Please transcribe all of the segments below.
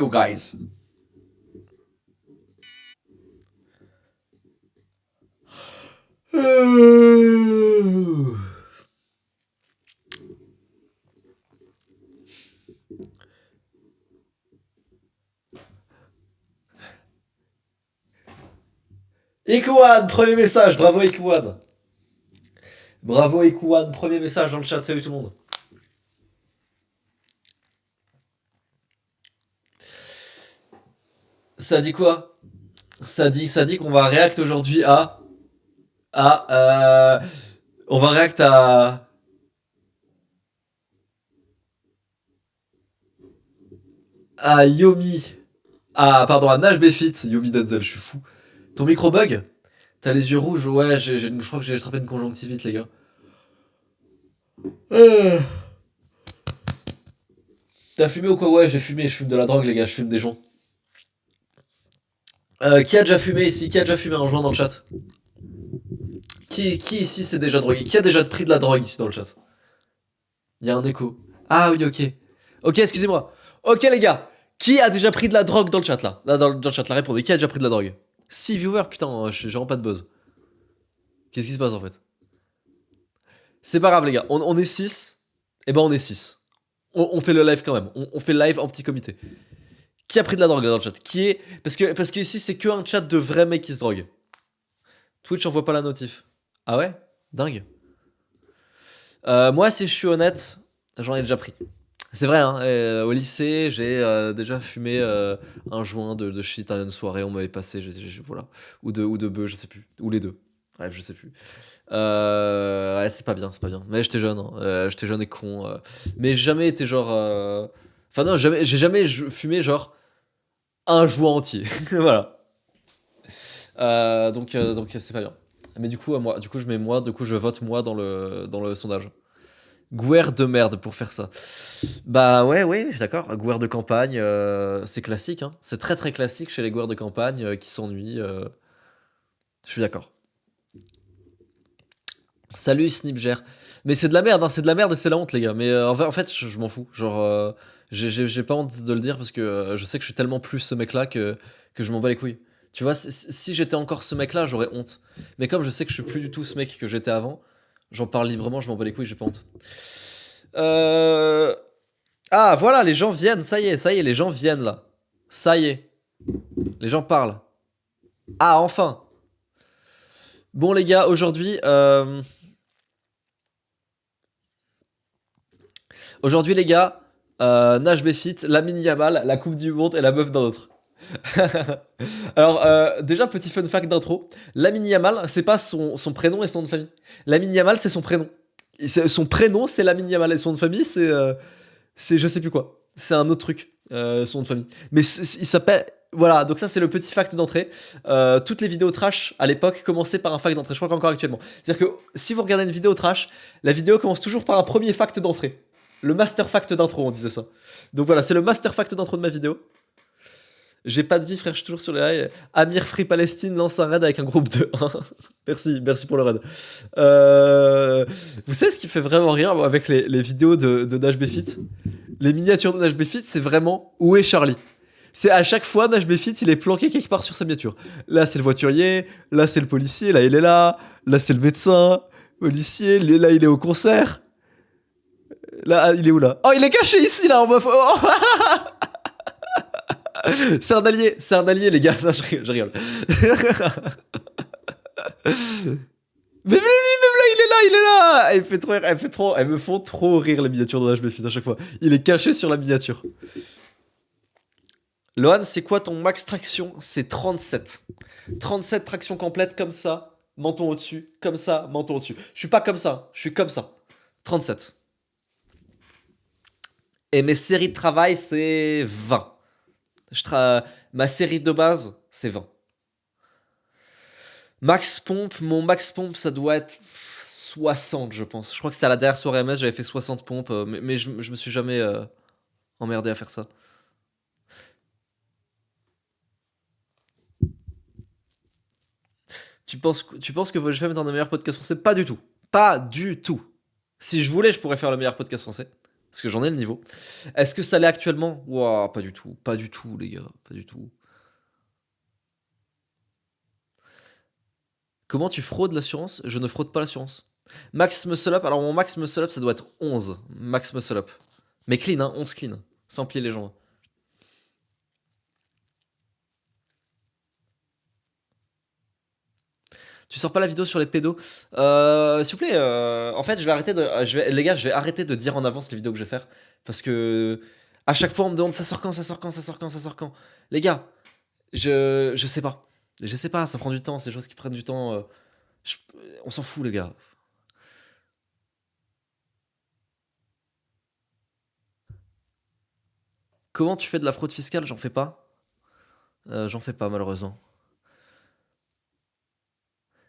You guys. Ikuan, premier message, bravo Ikuan. Bravo Ikuan, premier message dans le chat, salut tout le monde. Ça dit quoi? Ça dit qu'on va react aujourd'hui on va react à Yomi. Ah, pardon, à Nash Befit. Yomi Denzel, je suis fou. Ton micro bug? T'as les yeux rouges? Ouais, je crois que j'ai attrapé une conjonctivite, les gars. T'as fumé ou quoi? Ouais, j'ai fumé, je fume de la drogue, les gars, je fume des joints. Qui a déjà fumé ici? Qui a déjà fumé un joint dans le chat? Qui ici s'est déjà drogué? Qui a déjà pris de la drogue ici dans le chat? Il y a un écho. Ah oui, ok. Ok, excusez-moi. Ok, les gars. Qui a déjà pris de la drogue dans le chat là? Là, dans le chat, là, répondez. Qui a déjà pris de la drogue? 6 viewers, putain, j'ai vraiment pas de buzz. Qu'est-ce qui se passe en fait? C'est pas grave, les gars. On est 6. Et ben, on est 6. On fait le live quand même. On fait le live en petit comité. Qui a pris de la drogue là dans le chat? Qui est. Parce que ici, c'est que un chat de vrais mecs qui se droguent. Twitch envoie pas la notif. Ah ouais? Dingue. Moi, si je suis honnête, j'en ai déjà pris. C'est vrai, hein, au lycée, j'ai déjà fumé un joint de shit à une soirée, on m'avait passé, voilà. Ou de bœuf, je sais plus. Ou les deux. Bref, je sais plus. Ouais, c'est pas bien, c'est pas bien. Mais j'étais jeune, hein, j'étais jeune et con. Mais j'ai jamais été genre. Enfin, non, j'ai jamais fumé genre un joint entier. Voilà. Donc c'est pas bien. Mais du coup, moi, du coup, je mets moi, du coup, je vote moi dans le sondage. Guerre de merde pour faire ça. Bah ouais, je suis d'accord. Guerre de campagne, c'est classique. Hein. C'est très très classique chez les guerres de campagne qui s'ennuient. Je suis d'accord. Salut Snipger. Mais c'est de la merde, hein, c'est de la merde et c'est la honte les gars. Mais en fait, je m'en fous. Genre, j'ai pas honte de le dire parce que je sais que je suis tellement plus ce mec-là que je m'en bats les couilles. Tu vois, si j'étais encore ce mec-là, j'aurais honte. Mais comme je sais que je suis plus du tout ce mec que j'étais avant, j'en parle librement, je m'en bats les couilles, j'ai pas honte. Euh... Ah, voilà, les gens viennent, ça y est, les gens viennent là. Ça y est, les gens parlent. Ah, enfin. Bon les gars, aujourd'hui les gars, Nash Befit, Lamine Yamal, la Coupe du Monde et la meuf d'un autre. Alors, déjà, petit fun fact d'intro. Lamine Yamal, c'est pas son prénom et son nom de famille. Lamine Yamal, c'est son prénom. Son prénom, c'est Lamine Yamal et son nom de famille, c'est je sais plus quoi. C'est un autre truc, son nom de famille. Mais il s'appelle. Voilà, donc ça c'est le petit fact d'entrée. Toutes les vidéos trash à l'époque commençaient par un fact d'entrée. Je crois qu'encore actuellement. C'est-à-dire que si vous regardez une vidéo trash, la vidéo commence toujours par un premier fact d'entrée. Le master fact d'intro, on disait ça. Donc voilà, c'est le master fact d'intro de ma vidéo. J'ai pas de vie, frère, je suis toujours sur les rails. Amir Free Palestine lance un raid avec un groupe de 1. Merci pour le raid. Vous savez ce qui fait vraiment rire moi, avec les vidéos de Nash Befit? Les miniatures de Nash Befit, c'est vraiment où est Charlie? C'est à chaque fois, Nash Befit, il est planqué quelque part sur sa miniature. Là, c'est le voiturier, là, c'est le policier, là, il est là, c'est le médecin, policier, là, il est au concert. Là, il est où là? Oh, il est caché ici, là, en meuf. Oh c'est un allié, les gars. Non, je rigole. Mais même là, il est là. Elle me font trop rire les miniatures de HB Fit à chaque fois. Il est caché sur la miniature. Lohan, c'est quoi ton max traction? C'est 37. 37 traction complète comme ça, menton au-dessus, comme ça, menton au-dessus. Je suis pas comme ça, je suis comme ça. 37. Et mes séries de travail, c'est 20. Ma série de base, c'est 20. Mon max pompe, ça doit être 60, je pense. Je crois que c'était à la dernière soirée MS, j'avais fait 60 pompes, mais je me suis jamais emmerdé à faire ça. Tu penses que je vais mettre un des meilleurs podcasts français? Pas du tout. Pas du tout. Si je voulais, je pourrais faire le meilleur podcast français. Parce que j'en ai le niveau. Est-ce que ça l'est actuellement? Wouah, pas du tout. Pas du tout, les gars. Pas du tout. Comment tu fraudes l'assurance? Je ne fraude pas l'assurance. Max muscle up. Alors, mon max muscle up, ça doit être 11. Max muscle up. Mais clean, hein. 11 clean. Sans plier les jambes. Tu sors pas la vidéo sur les pédos? S'il vous plaît, en fait, je vais arrêter de. Les gars, je vais arrêter de dire en avance les vidéos que je vais faire. Parce que. À chaque fois, on me demande ça sort quand, ça sort quand, ça sort quand, ça sort quand. Les gars, je sais pas. Je sais pas, ça prend du temps, c'est des choses qui prennent du temps. Je- On s'en fout, les gars. Comment tu fais de la fraude fiscale? J'en fais pas. J'en fais pas, malheureusement.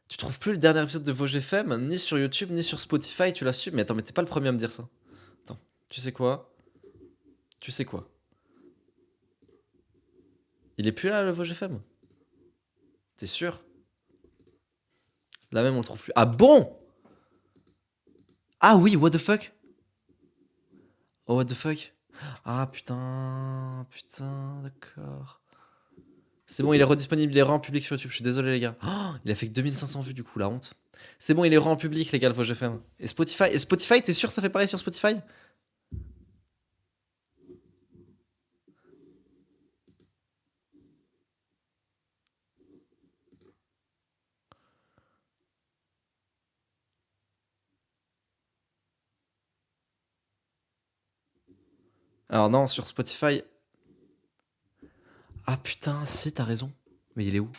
Tu trouves plus le dernier épisode de VosGFM, ni sur YouTube, ni sur Spotify, tu l'as su. Mais attends, mais t'es pas le premier à me dire ça. Attends, tu sais quoi? Tu sais quoi? Il est plus là, le VosGFM? T'es sûr? Là même, on le trouve plus. Ah bon? Ah oui, what the fuck? Oh, what the fuck? Ah putain, putain, d'accord. C'est bon, il est redisponible, il est en public sur YouTube. Je suis désolé, les gars. Oh, il a fait que 2500 vues, du coup, la honte. C'est bon, il est en public, les gars, le VosGFM. Et Spotify, t'es sûr que ça fait pareil sur Spotify? Alors non, sur Spotify. Ah putain, si, t'as raison. Mais il est où?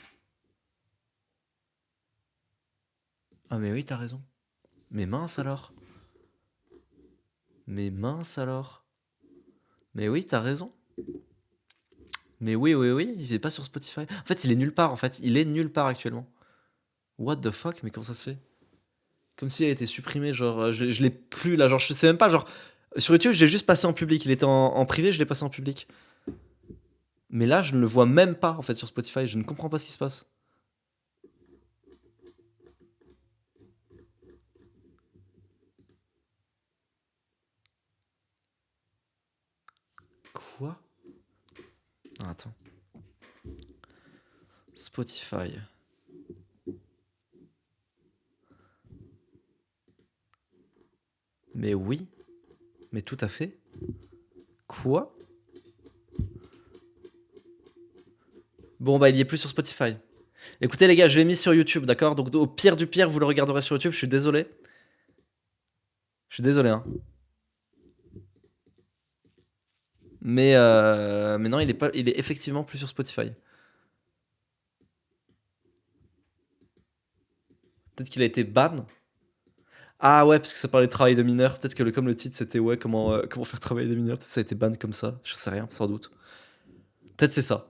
Ah mais oui, t'as raison. Mais mince alors. Mais mince alors. Mais oui, t'as raison. Mais oui, oui, oui, il est pas sur Spotify. En fait, il est nulle part, en fait. Il est nulle part actuellement. What the fuck? Mais comment ça se fait? Comme si elle était supprimée, genre, je l'ai plus là, genre, je sais même pas, genre, sur YouTube, je l'ai juste passé en public. Il était en privé, je l'ai passé en public. Mais là, je ne le vois même pas, en fait, sur Spotify. Je ne comprends pas ce qui se passe. Quoi? Ah, attends. Spotify. Mais oui, mais tout à fait. Quoi? Bon, bah, il y est plus sur Spotify. Écoutez, les gars, je l'ai mis sur YouTube, d'accord? Donc, au pire du pire, vous le regarderez sur YouTube. Je suis désolé. Je suis désolé, hein. Mais non, il est, pas, il est effectivement plus sur Spotify. Peut-être qu'il a été ban. Ah ouais, parce que ça parlait de travail de mineurs. Peut-être que comme le titre c'était ouais, comment faire travailler des mineurs. Peut-être que ça a été ban comme ça. Je sais rien, sans doute. Peut-être c'est ça.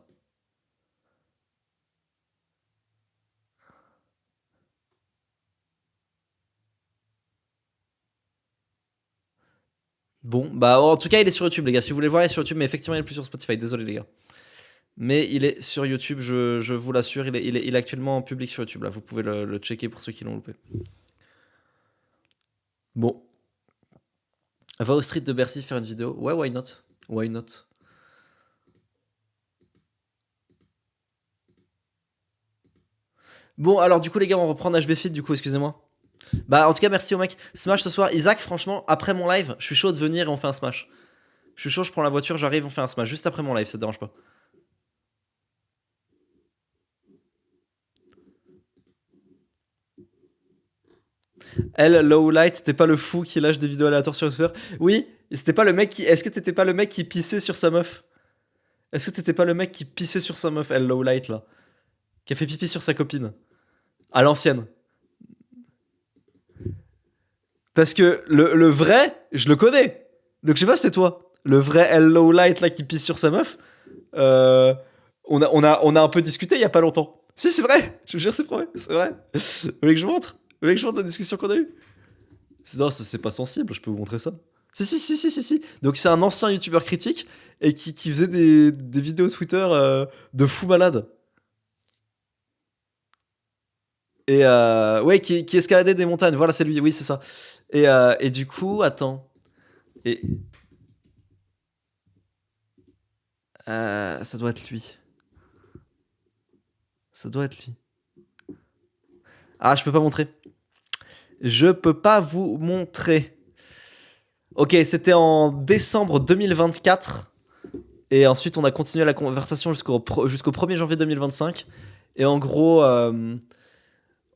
Bon, bah en tout cas, il est sur YouTube, les gars. Si vous voulez le voir, il est sur YouTube, mais effectivement, il est plus sur Spotify. Désolé, les gars. Mais il est sur YouTube, je vous l'assure. Il est actuellement en public sur YouTube. Là, vous pouvez le checker pour ceux qui l'ont loupé. Bon, va au street de Bercy faire une vidéo. Ouais, why not? Why not? Bon, alors du coup, les gars, on reprend HB Fit, du coup, excusez-moi. Bah, en tout cas, merci au mec. Smash ce soir. Isaac, franchement, après mon live, je suis chaud de venir et on fait un Smash. Je suis chaud, je prends la voiture, j'arrive, on fait un Smash. Juste après mon live, ça te dérange pas. Elle, Lowlight, c'était pas le fou qui lâche des vidéos aléatoires sur Twitter? Oui, et c'était pas le mec qui. Est-ce que t'étais pas le mec qui pissait sur sa meuf? Est-ce que t'étais pas le mec qui pissait sur sa meuf, elle, Lowlight, là? Qui a fait pipi sur sa copine? À l'ancienne. Parce que le vrai, je le connais. Donc je sais pas si c'est toi. Le vrai elle, Lowlight, là, qui pisse sur sa meuf. Euh, on a un peu discuté il y a pas longtemps. Si, c'est vrai. Je vous jure, c'est vrai. C'est vrai. Vous voulez que je montre? Vous voulez que je montre la discussion qu'on a eue? Non, ça c'est pas sensible, je peux vous montrer ça. Si, si, si, si, si, si. Donc c'est un ancien youtubeur critique et qui faisait des vidéos Twitter de fou malade. Et ouais, qui escaladait des montagnes. Voilà, c'est lui, oui, c'est ça. Et du coup, attends. Et Ça doit être lui. Ça doit être lui. Ah, je peux pas montrer. Je peux pas vous montrer. Ok, c'était en décembre 2024. Et ensuite, on a continué la conversation jusqu'au 1er janvier 2025. Et en gros,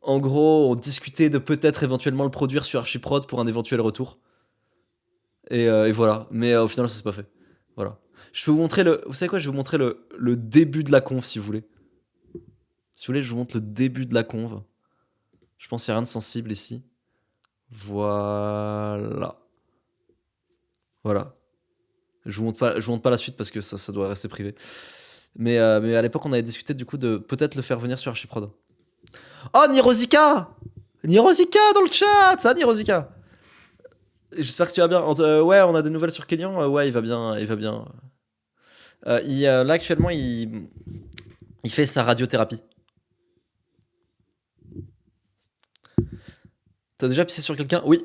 on discutait de peut-être éventuellement le produire sur Archiprod pour un éventuel retour. Et voilà. Mais au final, ça s'est pas fait. Voilà. Je peux vous montrer le. Vous savez quoi? Je vais vous montrer le début de la conve si vous voulez. Si vous voulez, je vous montre le début de la conve. Je pense qu'il n'y a rien de sensible ici. Voilà. Voilà. Je vous montre pas la suite parce que ça doit rester privé. Mais à l'époque, on avait discuté du coup de peut-être le faire venir sur Archiprod. Oh, Nirozika! Nirozika dans le chat! Ça, Nirozika! J'espère que tu vas bien. Ouais, on a des nouvelles sur Kélian. Ouais, il va bien. Il va bien. Là, actuellement, il fait sa radiothérapie. T'as déjà pissé sur quelqu'un? Oui.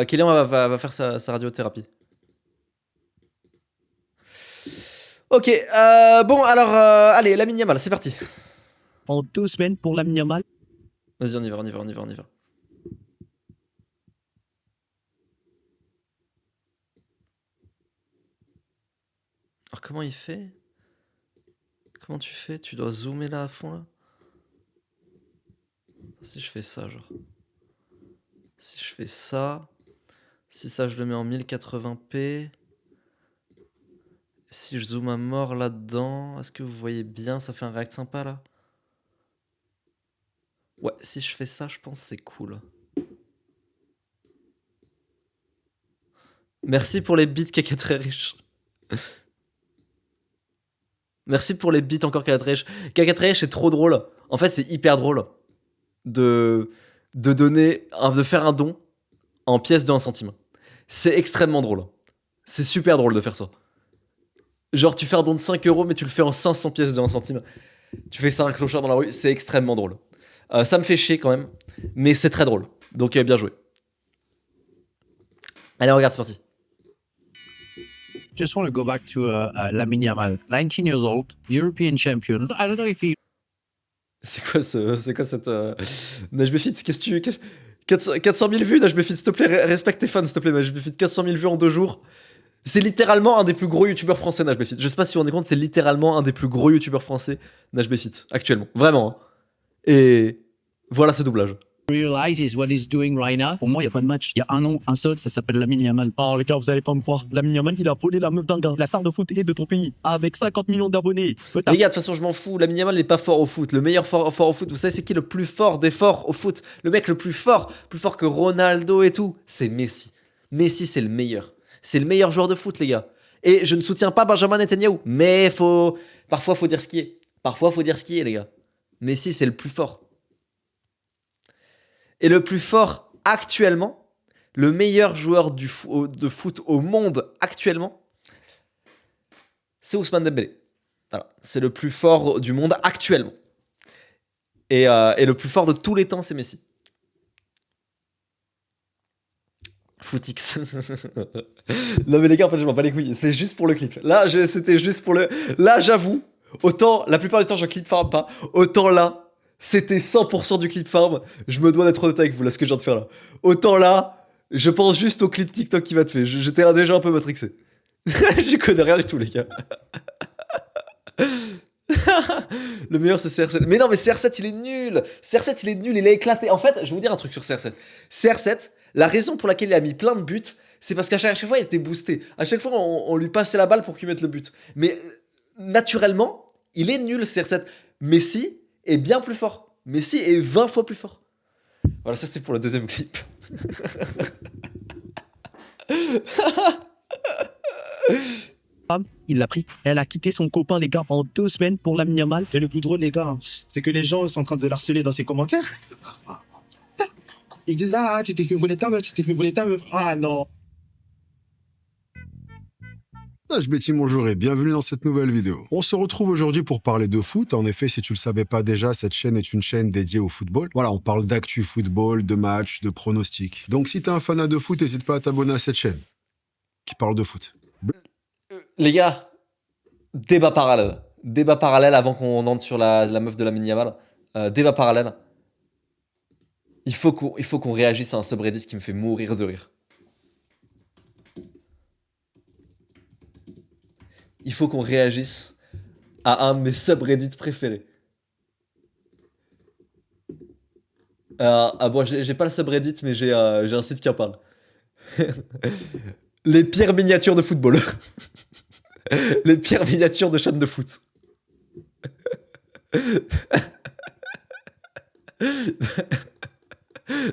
Kélian va faire sa radiothérapie. Ok, bon, alors, allez, Lamine Yamal, c'est parti. En 2 semaines pour Lamine Yamal. Vas-y, on y va. Alors, comment il fait? Comment tu fais? Tu dois zoomer là à fond, là? Si je fais ça, genre. Si je fais ça... Si ça, je le mets en 1080p... Si je zoome à mort là-dedans... Est-ce que vous voyez bien? Ça fait un react sympa, là? Ouais, si je fais ça, je pense que c'est cool. Merci pour les bits, Kaka très riche. Merci pour les bits encore, Kaka très riche. Kaka très riche, c'est trop drôle. En fait, c'est hyper drôle de faire un don en pièces de 1 centime. C'est extrêmement drôle. C'est super drôle de faire ça. Genre, tu fais un don de 5 euros, mais tu le fais en 500 pièces de 1 centime. Tu fais ça à un clochard dans la rue, c'est extrêmement drôle. Ça me fait chier quand même, mais c'est très drôle. Donc, bien joué. Allez, regarde, c'est parti. Just want to go back to Lamine Yamal, 19 years old, European champion. I don't know if he. C'est quoi cette. Najbefit, qu'est-ce que tu. 400 000 vues, Najbefit, s'il te plaît, respecte tes fans, s'il te plaît, Najbefit. 400 000 vues en 2 jours. C'est littéralement un des plus gros youtubeurs français, Najbefit. Je sais pas si vous vous rendez compte, c'est littéralement un des plus gros youtubeurs français, Najbefit, actuellement. Vraiment. Hein. Et voilà ce doublage. Realizes what he's doing right now. Pour moi, il n'y a pas de match. Il y a un nom, un seul, ça s'appelle Lamine Yamal. Oh, les gars, vous allez pas me croire. Lamine Yamal, il a volé la meuf d'un gars, la star de foot et de ton pays, avec 50 millions d'abonnés. Les gars, de toute façon, je m'en fous. Lamine Yamal n'est pas fort au foot. Le meilleur fort au foot, vous savez, c'est qui le plus fort des forts au foot? Le mec le plus fort que Ronaldo et tout, c'est Messi. Messi, c'est le meilleur. C'est le meilleur joueur de foot, les gars. Et je ne soutiens pas Benjamin Netanyahu, mais parfois, faut dire ce qui est. Parfois, faut dire ce qui est, les gars. Messi, c'est le plus fort. Et le plus fort actuellement, le meilleur joueur de foot au monde actuellement, c'est Ousmane Dembélé. Voilà, c'est le plus fort du monde actuellement. Et le plus fort de tous les temps, c'est Messi. Footix. Non mais les gars, en fait, je m'en bats les couilles. C'est juste pour le clip. Là, c'était juste pour le... Là, j'avoue, autant, la plupart du temps, je clip farm pas. Autant là... C'était 100% du clip farm. Je me dois d'être honnête avec vous, là, ce que je viens de faire là. Autant là, je pense juste au clip TikTok qui va te faire. J'étais déjà un peu matrixé. Je connais rien du tout, les gars. Le meilleur, c'est CR7. Mais non, mais CR7, il est nul. CR7, il est nul, il a éclaté. En fait, je vais vous dire un truc sur CR7. CR7, la raison pour laquelle il a mis plein de buts, c'est parce qu'à chaque fois, il était boosté. À chaque fois, on lui passait la balle pour qu'il mette le but. Mais naturellement, il est nul, CR7. Messi est bien plus fort. Messi est 20 fois plus fort. Voilà, ça c'était pour le deuxième clip. Il l'a pris. Elle a quitté son copain, les gars, en 2 semaines pour Lamine Yamal. Et le plus drôle, les gars, c'est que les gens sont en train de l'harceler dans ses commentaires. Ils disent, ah, tu t'es fait voler ta meuf, tu t'es fait voler ta meuf. Ah non. Betty, bonjour et bienvenue dans cette nouvelle vidéo. On se retrouve aujourd'hui pour parler de foot. En effet, si tu le savais pas déjà, cette chaîne est une chaîne dédiée au football. Voilà, on parle d'actu football, de matchs, de pronostics. Donc si t'es un fanat de foot, n'hésite pas à t'abonner à cette chaîne qui parle de foot. Les gars, Débat parallèle. Débat parallèle avant qu'on entre sur la meuf de la Yamal. Débat parallèle. Il faut qu'on réagisse à un subreddit qui me fait mourir de rire. Il faut qu'on réagisse à un de mes subreddits préférés. Bon, j'ai pas le subreddit, mais j'ai un site qui en parle. Les pires miniatures de football. Les pires miniatures de chaîne de foot.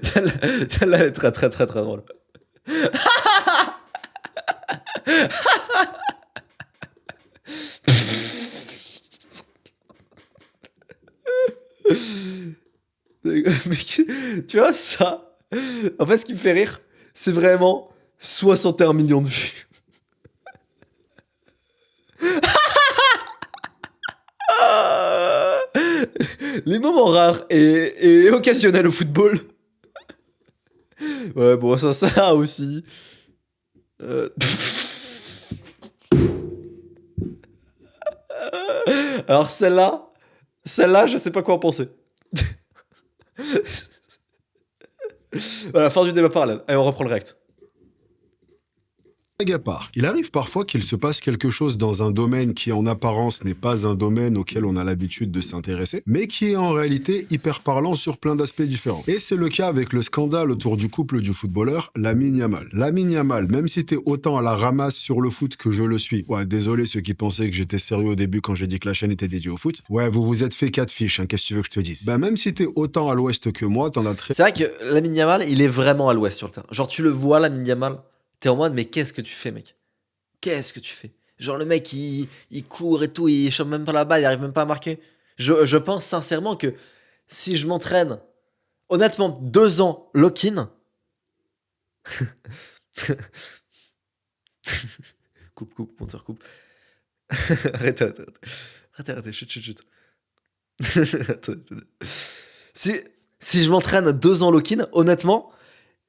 Celle-là, elle est très très très très drôle. Tu vois ça? En fait, ce qui me fait rire, c'est vraiment 61 millions de vues. Les moments rares et occasionnels au football. Ouais, bon, ça aussi. Alors celle-là, je sais pas quoi en penser. Voilà, fin du débat parallèle. Allez, on reprend le react. Blague à part, il arrive parfois qu'il se passe quelque chose dans un domaine qui en apparence n'est pas un domaine auquel on a l'habitude de s'intéresser, mais qui est en réalité hyper parlant sur plein d'aspects différents. Et c'est le cas avec le scandale autour du couple du footballeur Lamine Yamal. Lamine Yamal, même si t'es autant à la ramasse sur le foot que je le suis, ouais, désolé ceux qui pensaient que j'étais sérieux au début quand j'ai dit que la chaîne était dédiée au foot, ouais, vous vous êtes fait 4 fiches, hein, qu'est-ce que tu veux que je te dise? Bah même si t'es autant à l'ouest que moi, t'en as très... C'est vrai que Lamine Yamal, il est vraiment à l'ouest sur le terrain. Genre, tu le vois, Lamine Yamal, t'es en mode, mais qu'est-ce que tu fais, mec? Qu'est-ce que tu fais? Genre, le mec, il court et tout, il chope même pas la balle, il arrive même pas à marquer. Je pense sincèrement que si je m'entraîne, honnêtement, 2 ans lock-in. Coupe, monteur, coupe. Arrêtez, chut. Attendez. Si je m'entraîne 2 ans lock-in, honnêtement,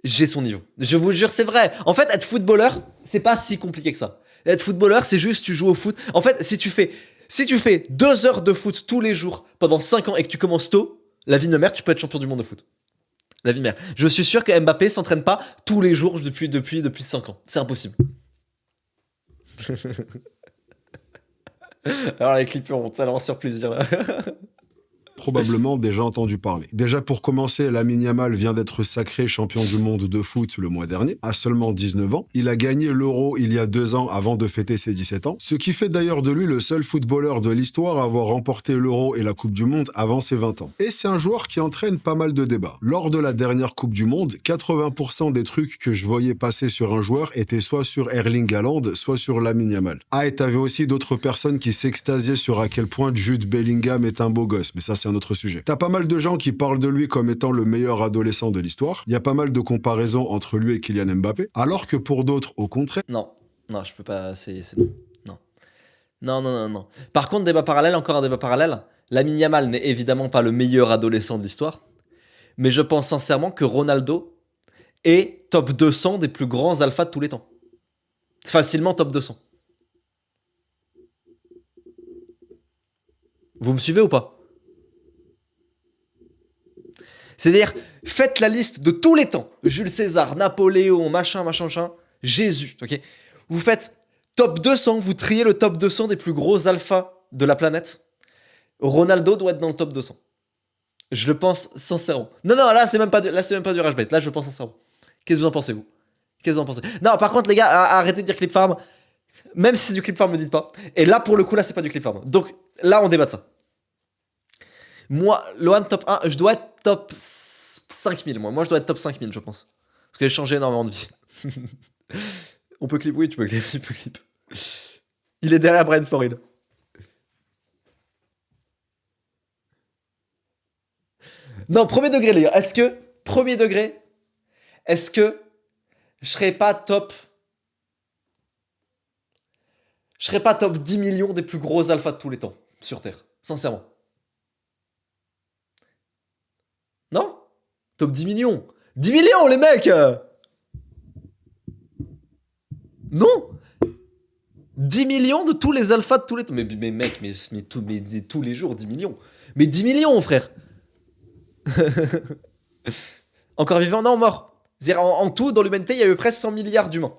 j'ai son niveau. Je vous jure, c'est vrai. En fait, être footballeur, c'est pas si compliqué que ça. Être footballeur, c'est juste tu joues au foot. En fait, si tu fais 2 heures de foot tous les jours pendant 5 ans et que tu commences tôt, la vie de ma mère, tu peux être champion du monde de foot. La vie de mère. Je suis sûr que Mbappé s'entraîne pas tous les jours depuis 5 ans. C'est impossible. Alors les clippers vont tellement sur plaisir là. probablement déjà entendu parler. Déjà pour commencer, Lamine Yamal vient d'être sacré champion du monde de foot le mois dernier, à seulement 19 ans. Il a gagné l'Euro il y a 2 ans avant de fêter ses 17 ans, ce qui fait d'ailleurs de lui le seul footballeur de l'histoire à avoir remporté l'Euro et la Coupe du Monde avant ses 20 ans. Et c'est un joueur qui entraîne pas mal de débats. Lors de la dernière Coupe du Monde, 80% des trucs que je voyais passer sur un joueur étaient soit sur Erling Haaland, soit sur Lamine Yamal. Ah, et t'avais aussi d'autres personnes qui s'extasiaient sur à quel point Jude Bellingham est un beau gosse, mais ça c'est un autre sujet. T'as pas mal de gens qui parlent de lui comme étant le meilleur adolescent de l'histoire. Il y a pas mal de comparaisons entre lui et Kylian Mbappé, alors que pour d'autres, au contraire... Non, je peux pas, c'est non. Non. Par contre, débat parallèle, encore un débat parallèle. Lamine Yamal n'est évidemment pas le meilleur adolescent de l'histoire, mais je pense sincèrement que Ronaldo est top 200 des plus grands alphas de tous les temps. Facilement top 200. Vous me suivez ou pas? C'est-à-dire, faites la liste de tous les temps. Jules César, Napoléon, machin, Jésus, ok? Vous faites top 200, vous triez le top 200 des plus gros alphas de la planète. Ronaldo doit être dans le top 200. Je le pense sincèrement. Non, là, c'est même pas du rage bait. Là, je le pense sincèrement. Qu'est-ce que vous en pensez, vous? Qu'est-ce que vous en pensez? Non, par contre, les gars, arrêtez de dire clip farm. Même si c'est du clip farm, me dites pas. Et là, pour le coup, là, c'est pas du clip farm. Donc, là, on débat de ça. Moi, Lohan top 1, je dois être top 5000, moi. Moi, je dois être top 5000, je pense. Parce que j'ai changé énormément de vie. On peut clip, oui, tu peux clip. Il est derrière Brian Foril. Non, premier degré, les gars. Premier degré, est-ce que je serais pas top 10 millions des plus gros alphas de tous les temps sur Terre, sincèrement. Non? Top 10 millions. 10 millions, les mecs! Non? 10 millions de tous les alphas de tous les... Mais mec, tous les jours, 10 millions. Mais 10 millions, frère. Encore vivant? Non, mort. C'est-à-dire, en tout, dans l'humanité, il y a eu presque 100 milliards d'humains.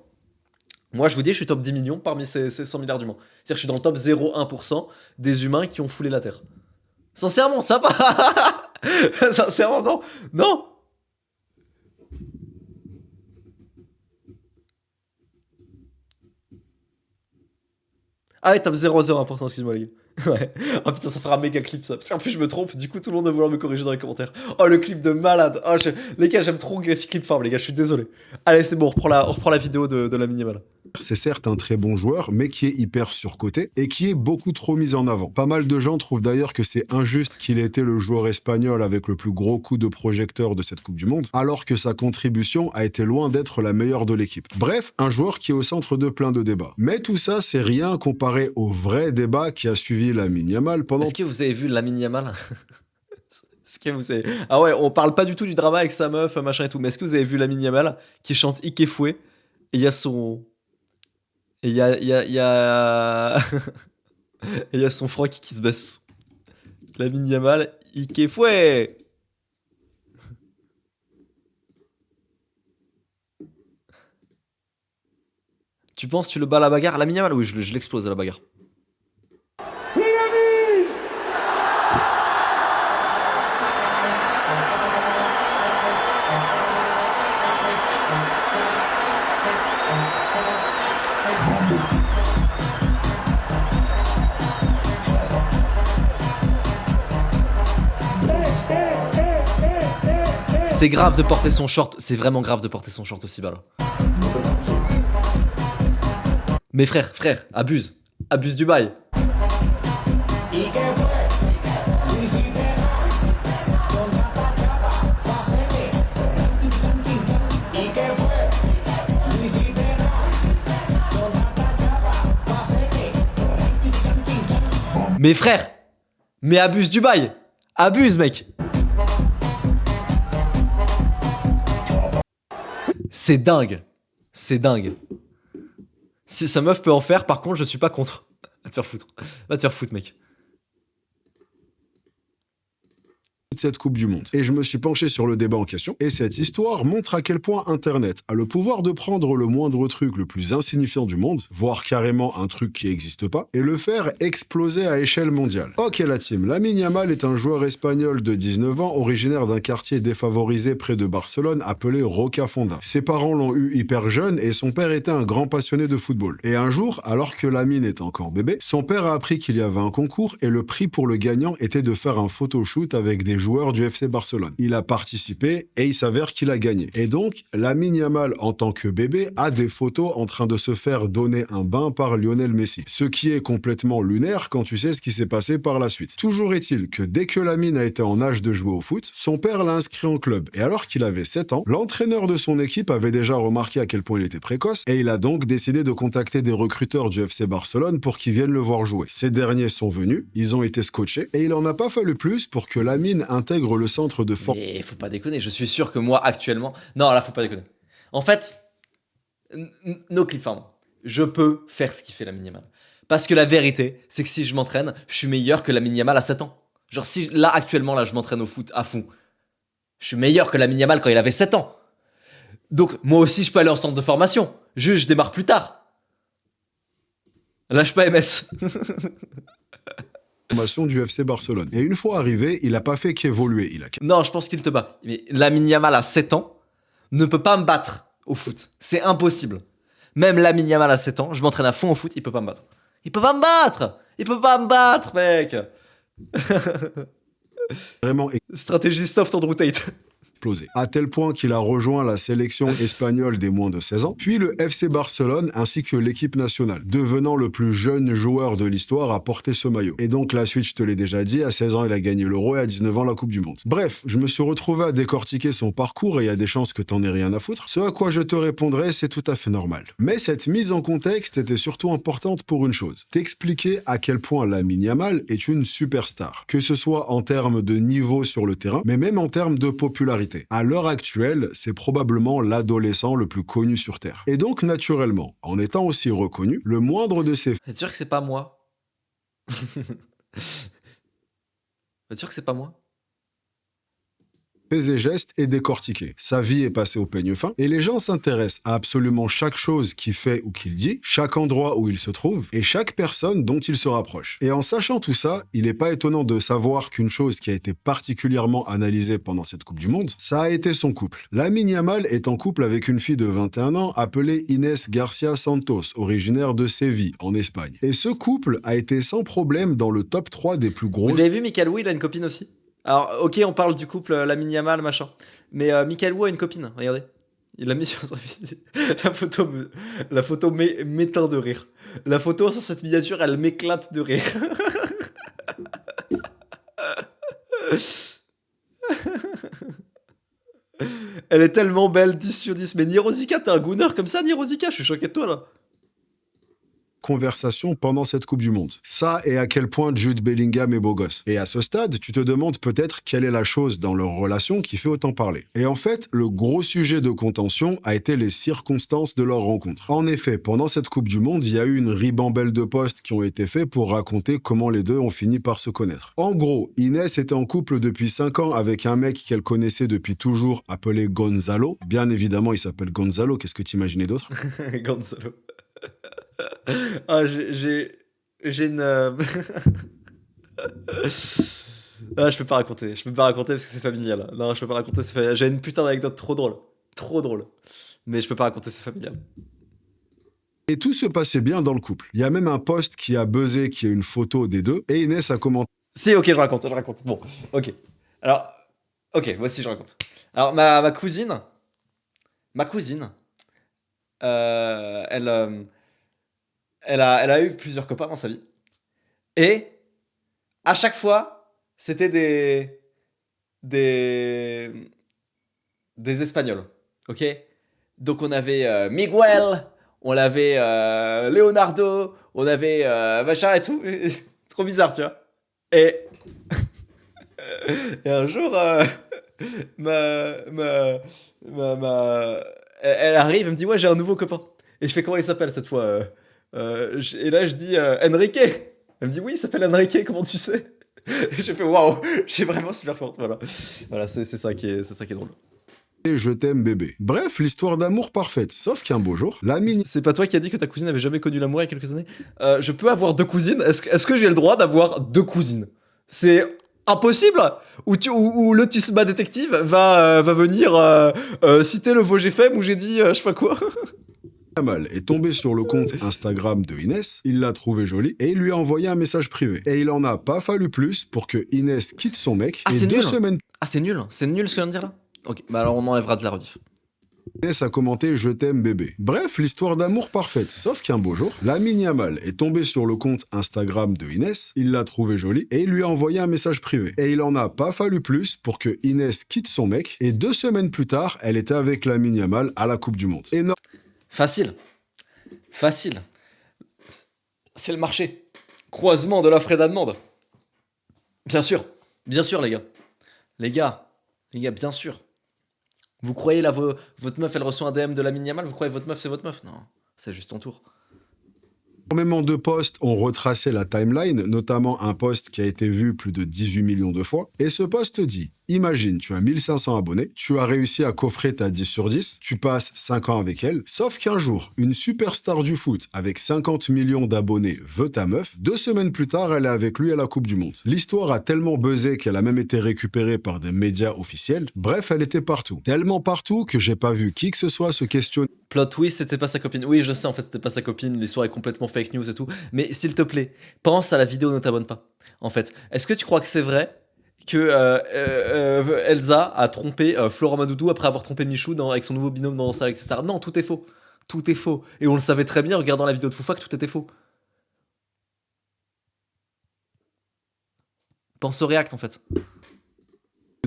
Moi, je vous dis, je suis top 10 millions parmi ces 100 milliards d'humains. C'est-à-dire que je suis dans le top 0,1% des humains qui ont foulé la Terre. Sincèrement, ça va. Sincèrement, non. Non. Ah ouais, top 0,01%, excuse-moi les gars. Ouais. Oh putain, ça fera un méga clip ça. Parce qu'en plus je me trompe, du coup tout le monde va vouloir me corriger dans les commentaires. Oh le clip de malade. Oh, les gars, j'aime trop Graphic Clip Farm, les gars, je suis désolé. Allez, c'est bon, on reprend la vidéo de la minimale. C'est certes un très bon joueur, mais qui est hyper surcoté et qui est beaucoup trop mis en avant. Pas mal de gens trouvent d'ailleurs que c'est injuste qu'il ait été le joueur espagnol avec le plus gros coup de projecteur de cette Coupe du Monde, alors que sa contribution a été loin d'être la meilleure de l'équipe. Bref, un joueur qui est au centre de plein de débats. Mais tout ça, c'est rien comparé au vrai débat qui a suivi Lamine Yamal pendant... Est-ce que vous avez vu Lamine Yamal? Est-ce que vous avez... Ah ouais, on parle pas du tout du drama avec sa meuf, machin et tout, mais est-ce que vous avez vu Lamine Yamal qui chante Ike Foué et il y a son... Et il y a... Et il y a son froc qui se baisse. Lamine Yamal, Ike Foué. Tu penses tu le bats à la bagarre? Lamine Yamal? Oui, je l'explose à la bagarre. C'est grave de porter son short, c'est vraiment grave de porter son short aussi bas là. Mais frère, abuse du bail. Mais frère, mais abuse du bail, abuse mec. C'est dingue. C'est dingue. Si sa meuf peut en faire, par contre, je suis pas contre. Va te faire foutre. Va te faire foutre, mec. Cette Coupe du Monde. Et je me suis penché sur le débat en question, et cette histoire montre à quel point Internet a le pouvoir de prendre le moindre truc le plus insignifiant du monde, voire carrément un truc qui n'existe pas, et le faire exploser à échelle mondiale. Ok la team, Lamine Yamal est un joueur espagnol de 19 ans, originaire d'un quartier défavorisé près de Barcelone appelé Rocafonda. Ses parents l'ont eu hyper jeune, et son père était un grand passionné de football. Et un jour, alors que Lamine était encore bébé, son père a appris qu'il y avait un concours, et le prix pour le gagnant était de faire un photoshoot avec des joueur du FC Barcelone. Il a participé et il s'avère qu'il a gagné. Et donc, Lamine Yamal, en tant que bébé, a des photos en train de se faire donner un bain par Lionel Messi. Ce qui est complètement lunaire quand tu sais ce qui s'est passé par la suite. Toujours est-il que dès que Lamine a été en âge de jouer au foot, son père l'a inscrit en club. Et alors qu'il avait 7 ans, l'entraîneur de son équipe avait déjà remarqué à quel point il était précoce et il a donc décidé de contacter des recruteurs du FC Barcelone pour qu'ils viennent le voir jouer. Ces derniers sont venus, ils ont été scotchés et il en a pas fallu plus pour que Lamine intègre le centre de formation. Mais faut pas déconner, je suis sûr que moi actuellement... Non, là faut pas déconner. En fait, no clip farm. Je peux faire ce qu'il fait Lamine Yamal. Parce que la vérité, c'est que si je m'entraîne, je suis meilleur que Lamine Yamal à 7 ans. Genre si là actuellement là je m'entraîne au foot à fond, je suis meilleur que Lamine Yamal quand il avait 7 ans. Donc moi aussi je peux aller en centre de formation. Je démarre plus tard. Lâche pas MS. Du FC Barcelone. Et une fois arrivé, il a pas fait qu'évoluer. Non, je pense qu'il te bat. Mais Lamine Yamal à 7 ans ne peut pas me battre au foot. C'est impossible. Même Lamine Yamal à 7 ans, je m'entraîne à fond au foot, il peut pas me battre. Il peut pas me battre. Il peut pas me battre, mec. Vraiment Stratégie soft Andrew Tate. explosé. À tel point qu'il a rejoint la sélection espagnole des moins de 16 ans, puis le FC Barcelone ainsi que l'équipe nationale, devenant le plus jeune joueur de l'histoire à porter ce maillot. Et donc la suite, je te l'ai déjà dit, à 16 ans il a gagné l'Euro et à 19 ans la Coupe du Monde. Bref, je me suis retrouvé à décortiquer son parcours et il y a des chances que t'en aies rien à foutre. Ce à quoi je te répondrai, c'est tout à fait normal. Mais cette mise en contexte était surtout importante pour une chose, t'expliquer à quel point Lamine Yamal est une superstar, que ce soit en termes de niveau sur le terrain, mais même en termes de popularité. notoriété. À l'heure actuelle, c'est probablement l'adolescent le plus connu sur Terre. Et donc, naturellement, en étant aussi reconnu, le moindre de ses T'es sûr que c'est pas moi? T'es sûr que c'est pas moi? faits et gestes est décortiqué. Sa vie est passée au peigne fin et les gens s'intéressent à absolument chaque chose qu'il fait ou qu'il dit, chaque endroit où il se trouve et chaque personne dont il se rapproche. Et en sachant tout ça, il n'est pas étonnant de savoir qu'une chose qui a été particulièrement analysée pendant cette Coupe du Monde, ça a été son couple. Lamine Yamal est en couple avec une fille de 21 ans appelée Inés Garcia Santos, originaire de Séville, en Espagne. Et ce couple a été sans problème dans le top 3 des plus grosses... Vous avez vu Michael Wu, il a une copine aussi? Alors, ok, on parle du couple Lamine Yamal, machin. Mais Michael Wu a une copine, regardez. Il l'a mis sur sa vidéo. La photo m'éteint de rire. La photo sur cette miniature, elle m'éclate de rire. Elle est tellement belle, 10 sur 10. Mais Nirozika, t'es un gooner comme ça, Nirozika? Je suis choqué de toi, là. conversation pendant cette Coupe du Monde. Ça et à quel point Jude Bellingham est beau gosse. Et à ce stade, tu te demandes peut-être quelle est la chose dans leur relation qui fait autant parler. Et en fait, le gros sujet de contention a été les circonstances de leur rencontre. En effet, pendant cette Coupe du Monde, il y a eu une ribambelle de posts qui ont été faits pour raconter comment les deux ont fini par se connaître. En gros, Inès était en couple depuis 5 ans avec un mec qu'elle connaissait depuis toujours appelé Gonzalo. Bien évidemment, il s'appelle Gonzalo, qu'est-ce que tu imaginais d'autre? Gonzalo. Ah, j'ai une. Ah, je peux pas raconter. Je peux pas raconter parce que c'est familial. Non, je peux pas raconter. C'est familial. J'ai une putain d'anecdote trop drôle. Trop drôle. Mais je peux pas raconter, c'est familial. Et tout se passait bien dans le couple. Il y a même un post qui a buzzé, qui est une photo des deux, et Inès a commenté. Si, ok, je raconte. Bon, ok. Alors, ok, voici, je raconte. Alors, ma cousine. Elle a eu plusieurs copains dans sa vie. Et à chaque fois, c'était des Espagnols. Ok? Donc on avait Miguel, on avait Leonardo, on avait machin et tout. Trop bizarre, tu vois. Et, et un jour, ma, ma, elle arrive, elle me dit ouais, j'ai un nouveau copain. Et je fais comment il s'appelle cette fois et là je dis Enrique. Elle me dit oui, il s'appelle Enrique, comment tu sais? Et j'ai fait waouh, j'ai vraiment super forte. Voilà, c'est ça qui est drôle. Et je t'aime bébé. Bref, l'histoire d'amour parfaite. Sauf qu'un beau jour, la mini... C'est pas toi qui as dit que ta cousine avait jamais connu l'amour il y a quelques années? Je peux avoir 2 cousines? Est-ce que j'ai le droit d'avoir 2 cousines? C'est impossible? Ou le Tisma détective va venir citer le Vosgefem où j'ai dit je sais pas quoi. Yamal est tombé sur le compte Instagram de Inès, il l'a trouvé jolie et il lui a envoyé un message privé. Et il en a pas fallu plus pour que Inès quitte son mec. Ah, et c'est 2 nul. semaines Ah, c'est nul ce que je viens de dire là? Ok, bah alors on enlèvera de la rediff. Inès a commenté je t'aime bébé. Bref, l'histoire d'amour parfaite. Sauf qu'un beau jour, Lamine Yamal est tombé sur le compte Instagram de Inès, il l'a trouvé jolie et il lui a envoyé un message privé. Et il en a pas fallu plus pour que Inès quitte son mec et 2 semaines plus tard, elle était avec Lamine Yamal à la Coupe du Monde. Et Facile. C'est le marché. Croisement de l'offre et de la demande. Bien sûr, les gars. Les gars, bien sûr. Vous croyez là, votre meuf, elle reçoit un DM de Lamine Yamal? Vous croyez votre meuf, c'est votre meuf? Non, c'est juste ton tour. énormément de posts ont retracé la timeline, notamment un post qui a été vu plus de 18 millions de fois. Et ce post dit, imagine, tu as 1500 abonnés, tu as réussi à coffrer ta 10 sur 10, tu passes 5 ans avec elle, sauf qu'un jour, une superstar du foot avec 50 millions d'abonnés veut ta meuf, 2 semaines plus tard, elle est avec lui à la Coupe du Monde. L'histoire a tellement buzzé qu'elle a même été récupérée par des médias officiels. Bref, elle était partout. Tellement partout que j'ai pas vu qui que ce soit se questionner. Plot twist, c'était pas sa copine. Oui, je sais, en fait, c'était pas sa copine. L'histoire est complètement fake news et tout. Mais s'il te plaît, pense à la vidéo Ne t'abonne pas. En fait, est-ce que tu crois que c'est vrai que Elsa a trompé Florent Madoudou après avoir trompé Michou avec son nouveau binôme dans la salle, etc. Non, tout est faux. Tout est faux. Et on le savait très bien en regardant la vidéo de Foufa que tout était faux. Pense au React, en fait.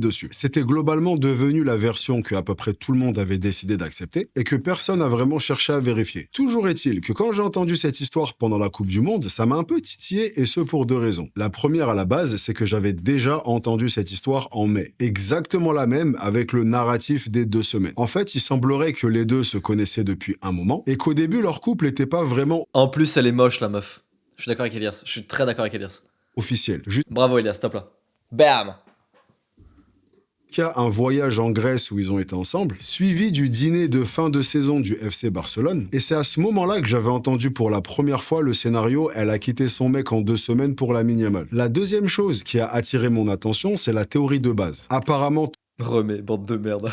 dessus. C'était globalement devenu la version que à peu près tout le monde avait décidé d'accepter et que personne n'a vraiment cherché à vérifier. Toujours est-il que quand j'ai entendu cette histoire pendant la Coupe du Monde, ça m'a un peu titillé et ce pour deux raisons. La première à la base, c'est que j'avais déjà entendu cette histoire en mai. Exactement la même avec le narratif des 2 semaines. En fait, il semblerait que les deux se connaissaient depuis un moment et qu'au début, leur couple n'était pas vraiment En plus, elle est moche, la meuf. Je suis d'accord avec Elias. Je suis très d'accord avec Elias. officiel. Bravo, Elias, top là. Bam! Jusqu'à un voyage en Grèce où ils ont été ensemble, suivi du dîner de fin de saison du FC Barcelone. Et c'est à ce moment-là que j'avais entendu pour la première fois le scénario « Elle a quitté son mec en 2 semaines pour Lamine Yamal ». La deuxième chose qui a attiré mon attention, c'est la théorie de base. Apparemment, Remets, bande de merde.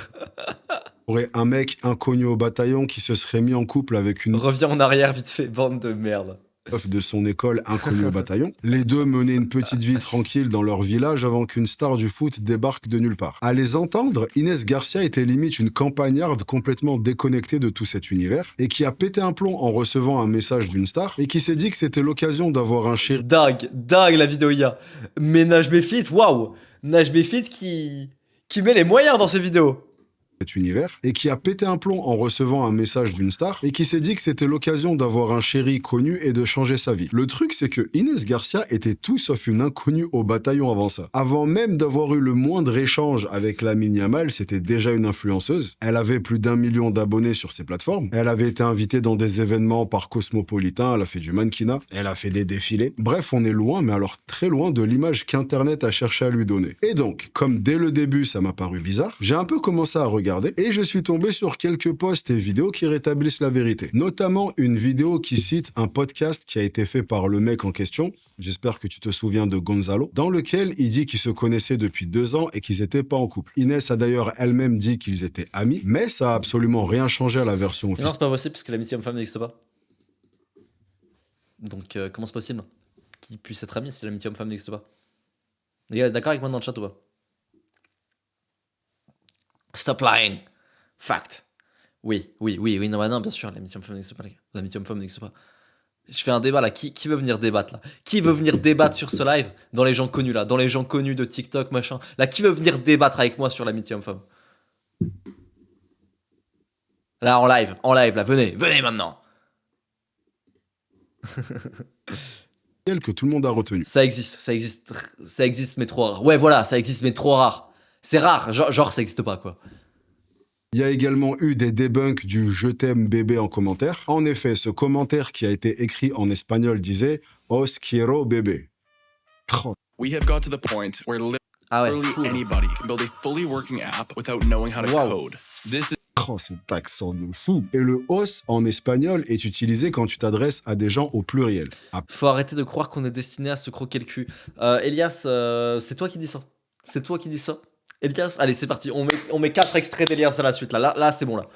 aurait un mec inconnu au bataillon qui se serait mis en couple avec une Reviens en arrière vite fait, bande de merde. meuf de son école inconnue au bataillon. Les deux menaient une petite vie tranquille dans leur village avant qu'une star du foot débarque de nulle part. À les entendre, Inès Garcia était limite une campagnarde complètement déconnectée de tout cet univers et qui a pété un plomb en recevant un message d'une star et qui s'est dit que c'était l'occasion d'avoir un chéri Dingue la vidéo IA. Mais Najm Fit, waouh! Najm Fit qui met les moyens dans ses vidéos. cet univers et qui a pété un plomb en recevant un message d'une star et qui s'est dit que c'était l'occasion d'avoir un chéri connu et de changer sa vie. Le truc, c'est que Inès Garcia était tout sauf une inconnue au bataillon avant ça. Avant même d'avoir eu le moindre échange avec Lamine Yamal, c'était déjà une influenceuse. Elle avait plus d'1 million d'abonnés sur ses plateformes. Elle avait été invitée dans des événements par Cosmopolitan, elle a fait du mannequinat, elle a fait des défilés. Bref, on est loin, mais alors très loin de l'image qu'Internet a cherché à lui donner. Et donc, comme dès le début, ça m'a paru bizarre, j'ai un peu commencé à regarder et je suis tombé sur quelques posts et vidéos qui rétablissent la vérité. Notamment une vidéo qui cite un podcast qui a été fait par le mec en question, j'espère que tu te souviens de Gonzalo, dans lequel il dit qu'ils se connaissaient depuis 2 ans et qu'ils n'étaient pas en couple. Inès a d'ailleurs elle-même dit qu'ils étaient amis, mais ça a absolument rien changé à la version Non, officielle. c'est pas possible parce que l'amitié homme-femme n'existe pas. Donc, comment c'est possible qu'ils puissent être amis si l'amitié homme-femme n'existe pas? Les gars, d'accord avec moi dans le chat ou pas? Stop lying. Fact. Oui, non, bah non, bien sûr, l'amitié homme-femme n'existe pas, les gars. L'amitié homme-femme n'existe pas. Je fais un débat là. Qui veut venir débattre là? Qui veut venir débattre sur ce live? Dans les gens connus là, dans les gens connus de TikTok, machin. Là, qui veut venir débattre avec moi sur l'amitié homme-femme? Là, en live, là, venez maintenant. Que tout le monde a retenu. Ça existe, mais trop rare. Ouais, voilà, ça existe, mais trop rare. C'est rare, genre ça existe pas, quoi. Il y a également eu des debunks du « Je t'aime bébé » en commentaire. En effet, ce commentaire qui a été écrit en espagnol disait « Os quiero bébé ». We have got to the point where Ah ouais, literally fou. anybody can build a fully working app without knowing how to Wow. code. This is Oh, cet accent de fou. Et le os en espagnol est utilisé quand tu t'adresses à des gens au pluriel. Faut arrêter de croire qu'on est destiné à se croquer le cul. Elias, c'est toi qui dis ça. C'est toi qui dis ça. Elias, allez, c'est parti. On met 4 extraits d'Elias à la suite. Là, c'est bon, là.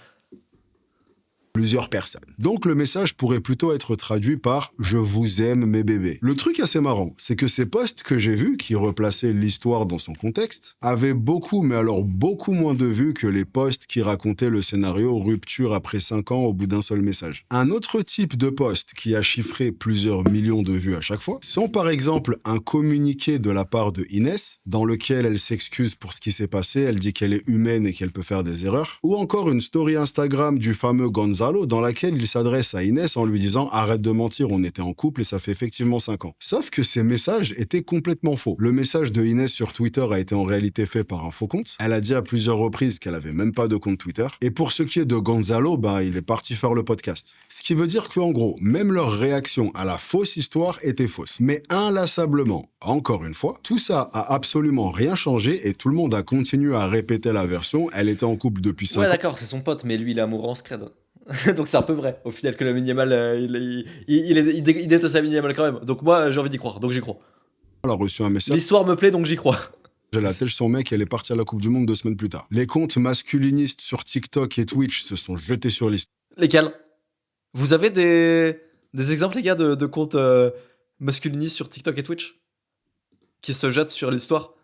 Plusieurs personnes. Donc le message pourrait plutôt être traduit par « Je vous aime mes bébés ». Le truc assez marrant, c'est que ces posts que j'ai vus, qui replaçaient l'histoire dans son contexte, avaient beaucoup, mais alors beaucoup moins de vues que les posts qui racontaient le scénario rupture après 5 ans au bout d'un seul message. Un autre type de post qui a chiffré plusieurs millions de vues à chaque fois sont par exemple un communiqué de la part de Inès, dans lequel elle s'excuse pour ce qui s'est passé, elle dit qu'elle est humaine et qu'elle peut faire des erreurs, ou encore une story Instagram du fameux Gonzalo, dans laquelle il s'adresse à Inès en lui disant « Arrête de mentir, on était en couple et ça fait effectivement 5 ans ». Sauf que ces messages étaient complètement faux. Le message de Inès sur Twitter a été en réalité fait par un faux compte. Elle a dit à plusieurs reprises qu'elle avait même pas de compte Twitter. Et pour ce qui est de Gonzalo, il est parti faire le podcast. Ce qui veut dire qu'en gros, même leur réaction à la fausse histoire était fausse. Mais inlassablement, encore une fois, tout ça a absolument rien changé et tout le monde a continué à répéter la version. Elle était en couple depuis 5 Ouais, ans. d'accord, c'est son pote, mais lui, il est amoureux en scred. Donc c'est un peu vrai. Au final, que le minimal, il déteste Lamine Yamal quand même. Donc moi, j'ai envie d'y croire. Donc j'y crois. Elle a reçu un message. L'histoire me plaît, donc j'y crois. Elle attelle son mec et elle est partie à la Coupe du Monde 2 semaines plus tard. Les comptes masculinistes sur TikTok et Twitch se sont jetés sur l'histoire. Lesquels? Vous avez des exemples, les gars, de comptes masculinistes sur TikTok et Twitch qui se jettent sur l'histoire?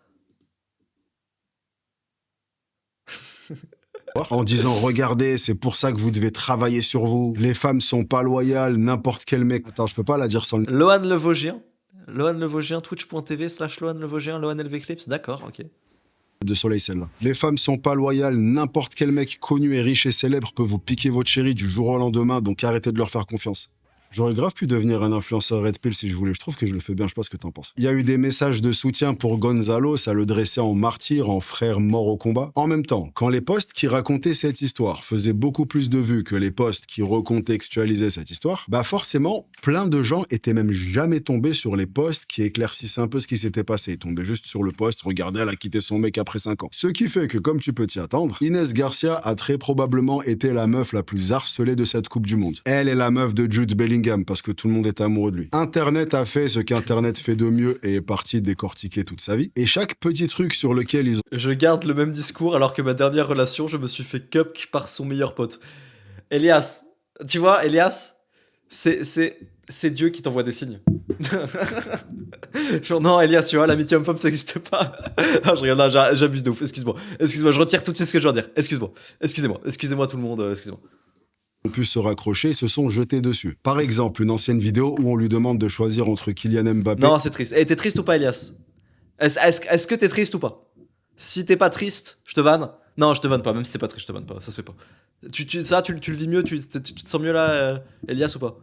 En disant « Regardez, c'est pour ça que vous devez travailler sur vous. Les femmes sont pas loyales, n'importe quel mec. » Attends, je peux pas la dire sans... Lohan Le Vosgien, twitch.tv/Lohan Le Vosgien, Lohan LV Clips, d'accord, ok. de soleil celle-là. Les femmes sont pas loyales, n'importe quel mec connu et riche et célèbre peut vous piquer votre chérie du jour au lendemain, donc arrêtez de leur faire confiance. J'aurais grave pu devenir un influenceur Red Pill si je voulais, je trouve que je le fais bien, je sais pas ce que t'en penses. Il y a eu des messages de soutien pour Gonzalo, ça le dressait en martyr, en frère mort au combat. En même temps, quand les posts qui racontaient cette histoire faisaient beaucoup plus de vues que les posts qui recontextualisaient cette histoire, bah forcément, plein de gens étaient même jamais tombés sur les posts qui éclaircissaient un peu ce qui s'était passé. Ils tombaient juste sur le post, regardez, elle a quitté son mec après 5 ans. Ce qui fait que, comme tu peux t'y attendre, Inès Garcia a très probablement été la meuf la plus harcelée de cette Coupe du Monde. Elle est la meuf de Jude Bellingham, parce que tout le monde est amoureux de lui. Internet a fait ce qu'Internet fait de mieux et est parti décortiquer toute sa vie. Et chaque petit truc sur lequel ils ont... Je garde le même discours alors que ma dernière relation, je me suis fait cuck par son meilleur pote. Elias, tu vois, Elias, c'est Dieu qui t'envoie des signes. Genre non, Elias, tu vois, l'amitié homme-femme, ça n'existe pas. Ah, je regarde là, j'abuse de ouf, excuse-moi. Excuse-moi, je retire tout de suite ce que je viens de dire. Excuse-moi, excusez-moi tout le monde, excusez-moi. ont pu se raccrocher et se sont jetés dessus. Par exemple, une ancienne vidéo où on lui demande de choisir entre Kylian Mbappé... Non, c'est triste. Eh, t'es triste ou pas, Elias? Est-ce que t'es triste ou pas? Si t'es pas triste, je te vanne. Non, je te vanne pas, même si t'es pas triste, je te vanne pas, ça se fait pas. Tu le vis mieux, tu te sens mieux là, Elias, ou pas?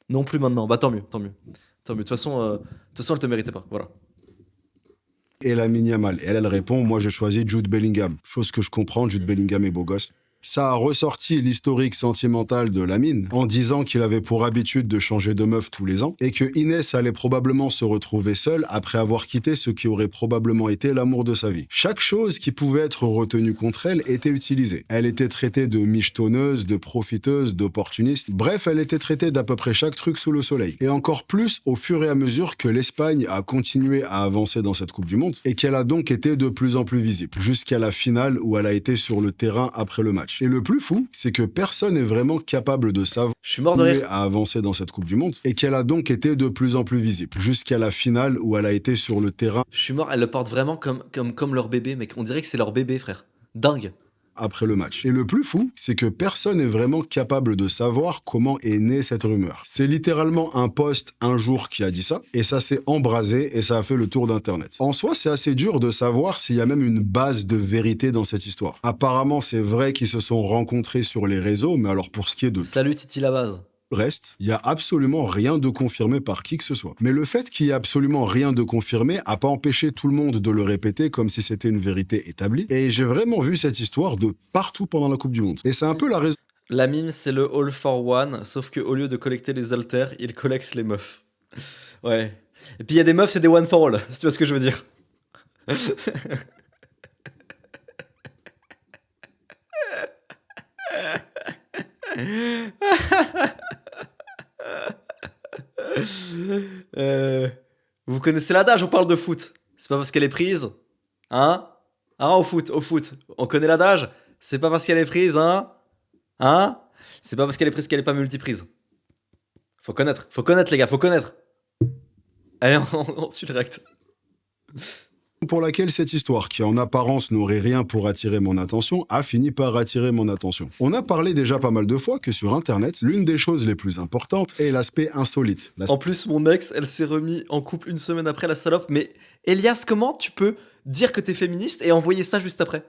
Non plus maintenant, bah tant mieux. De toute façon, elle te méritait pas, voilà. Et Lamine Yamal. Et elle répond, moi j'ai choisi Jude Bellingham. Chose que je comprends, Jude Bellingham est beau gosse. Ça a ressorti l'historique sentimental de Lamine en disant qu'il avait pour habitude de changer de meuf tous les ans et que Inès allait probablement se retrouver seule après avoir quitté ce qui aurait probablement été l'amour de sa vie. Chaque chose qui pouvait être retenue contre elle était utilisée. Elle était traitée de michetonneuse, de profiteuse, d'opportuniste. Bref, elle était traitée d'à peu près chaque truc sous le soleil. Et encore plus au fur et à mesure que l'Espagne a continué à avancer dans cette Coupe du Monde et qu'elle a donc été de plus en plus visible jusqu'à la finale où elle a été sur le terrain après le match. Et le plus fou, c'est que personne n'est vraiment capable de savoir Je suis mort de rire. à avancer dans cette Coupe du Monde et qu'elle a donc été de plus en plus visible jusqu'à la finale où elle a été sur le terrain Je suis mort, elle le porte vraiment comme leur bébé, mec. On dirait que c'est leur bébé, frère. Dingue. après le match. Et le plus fou, c'est que personne n'est vraiment capable de savoir comment est née cette rumeur. C'est littéralement un post un jour qui a dit ça, et ça s'est embrasé et ça a fait le tour d'internet. En soi, c'est assez dur de savoir s'il y a même une base de vérité dans cette histoire. Apparemment, c'est vrai qu'ils se sont rencontrés sur les réseaux, mais alors pour ce qui est de Salut Titi la base. reste, il y a absolument rien de confirmé par qui que ce soit. Mais le fait qu'il y ait absolument rien de confirmé a pas empêché tout le monde de le répéter comme si c'était une vérité établie. Et j'ai vraiment vu cette histoire de partout pendant la Coupe du Monde. Et c'est un peu la raison Lamine, c'est le all for one, sauf que au lieu de collecter les haltères, il collecte les meufs. Ouais. Et puis il y a des meufs, c'est des one for all, si tu vois ce que je veux dire. Vous connaissez l'adage, on parle de foot. C'est pas parce qu'elle est prise, hein? Hein, au foot. On connaît l'adage. C'est pas parce qu'elle est prise, hein? Hein? C'est pas parce qu'elle est prise qu'elle est pas multiprise. Faut connaître les gars, faut connaître. Allez, on suit le rect. pour laquelle cette histoire, qui en apparence n'aurait rien pour attirer mon attention, a fini par attirer mon attention. On a parlé déjà pas mal de fois que sur Internet, l'une des choses les plus importantes est l'aspect insolite. En plus, mon ex, elle s'est remis en couple une semaine après, la salope. Mais Elias, comment tu peux dire que t'es féministe et envoyer ça juste après?